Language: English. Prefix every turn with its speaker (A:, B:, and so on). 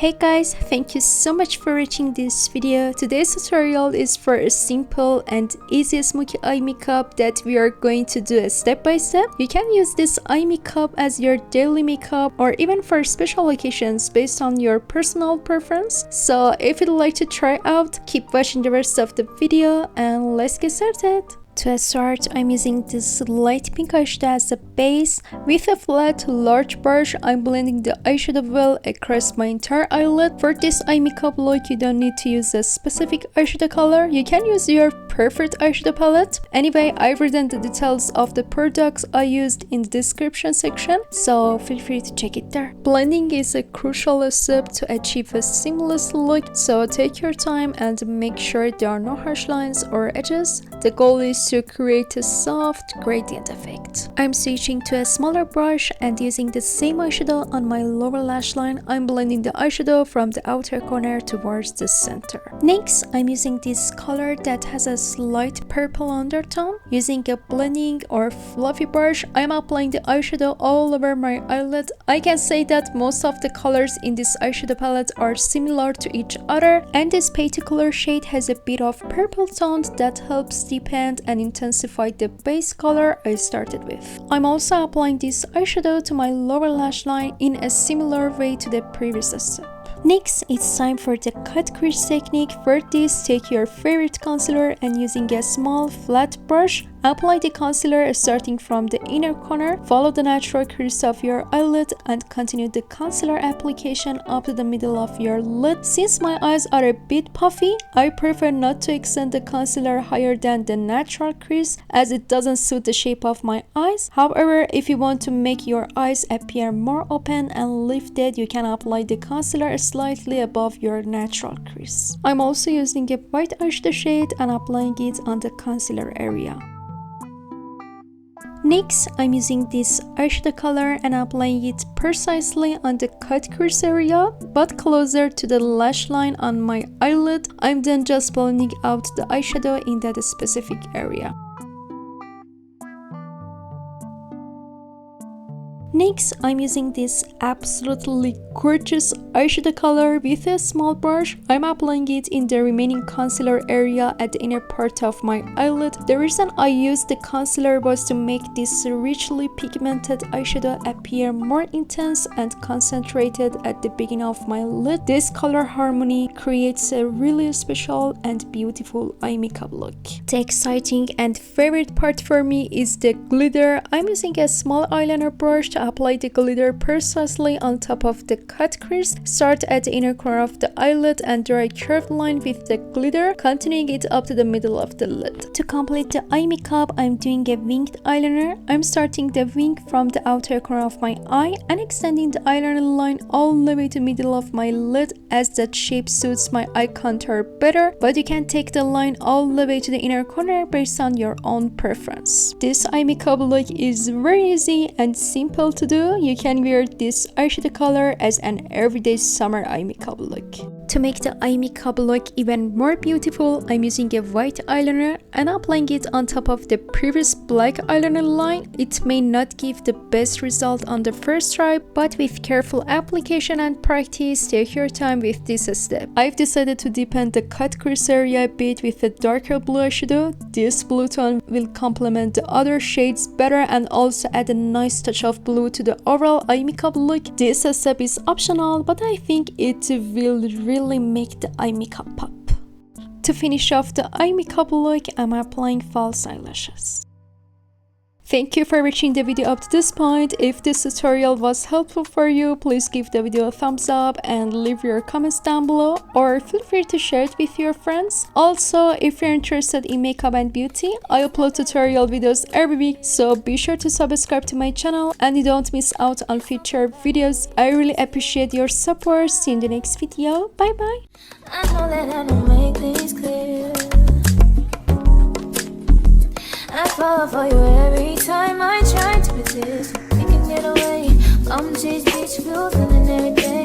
A: Hey guys, thank you so much for watching this video. Today's tutorial is for a simple and easy smoky eye makeup that we are going to do a step by step. You can use this eye makeup as your daily makeup or even for special occasions based on your personal preference. So if you'd like to try out, keep watching the rest of the video and let's get started. To start, I'm using this light pink eyeshadow as a base. With a flat, large brush, I'm blending the eyeshadow well across my entire eyelid. For this eye makeup look, you don't need to use a specific eyeshadow color. You can use your preferred eyeshadow palette. Anyway, I've written the details of the products I used in the description section, so feel free to check it there. Blending is a crucial step to achieve a seamless look, so take your time and make sure there are no harsh lines or edges. The goal is to create a soft gradient effect. I'm switching to a smaller brush and using the same eyeshadow on my lower lash line. I'm blending the eyeshadow from the outer corner towards the center. Next, I'm using this color that has a slight purple undertone. Using a blending or fluffy brush, I'm applying the eyeshadow all over my eyelid. I can say that most of the colors in this eyeshadow palette are similar to each other, and this particular shade has a bit of purple tone that helps deepen and intensify the base color I started with. I'm also applying this eyeshadow to my lower lash line in a similar way to the previous step. Next, it's time for the cut crease technique. For this, take your favorite concealer and using a small flat brush, apply the concealer starting from the inner corner. Follow the natural crease of your eyelid and continue the concealer application up to the middle of your lid. Since my eyes are a bit puffy, I prefer not to extend the concealer higher than the natural crease as it doesn't suit the shape of my eyes. However, if you want to make your eyes appear more open and lifted, you can apply the concealer slightly above your natural crease. I'm also using a white eyeshadow shade and applying it on the concealer area. Next, I'm using this eyeshadow color and applying it precisely on the cut crease area, but closer to the lash line on my eyelid. I'm then just blending out the eyeshadow in that specific area. Next, I'm using this absolutely gorgeous eyeshadow color with a small brush. I'm applying it in the remaining concealer area at the inner part of my eyelid. The reason I used the concealer was to make this richly pigmented eyeshadow appear more intense and concentrated at the beginning of my lid. This color harmony creates a really special and beautiful eye makeup look. The exciting and favorite part for me is the glitter. I'm using a small eyeliner brush to apply the glitter precisely on top of the cut crease. Start at the inner corner of the eyelid and draw a curved line with the glitter, continuing it up to the middle of the lid. To complete the eye makeup, I'm doing a winged eyeliner. I'm starting the wing from the outer corner of my eye and extending the eyeliner line all the way to the middle of my lid as that shape suits my eye contour better, but you can take the line all the way to the inner corner based on your own preference. This eye makeup look is very easy and simple to do. You can wear this eyeshadow color as an everyday summer eye makeup look. To make the eye makeup look even more beautiful, I'm using a white eyeliner and applying it on top of the previous black eyeliner line. It may not give the best result on the first try, but with careful application and practice, take your time with this step. I've decided to deepen the cut crease area a bit with a darker blue eyeshadow. This blue tone will complement the other shades better and also add a nice touch of blue to the overall eye makeup look. This step is optional, but I think it will really make the eye makeup pop. To finish off the eye makeup look, I'm applying false eyelashes. Thank you for watching the video up to this point. If this tutorial was helpful for you, please give the video a thumbs up and leave your comments down below, or feel free to share it with your friends. Also, if you're interested in makeup and beauty, I upload tutorial videos every week, so be sure to subscribe to my channel and you don't miss out on future videos. I really appreciate your support. See you in the next video. Bye bye. I know that I don't make things clear. I fall for you every time I try to resist. We can get away. Come chase beach blue, feeling every day.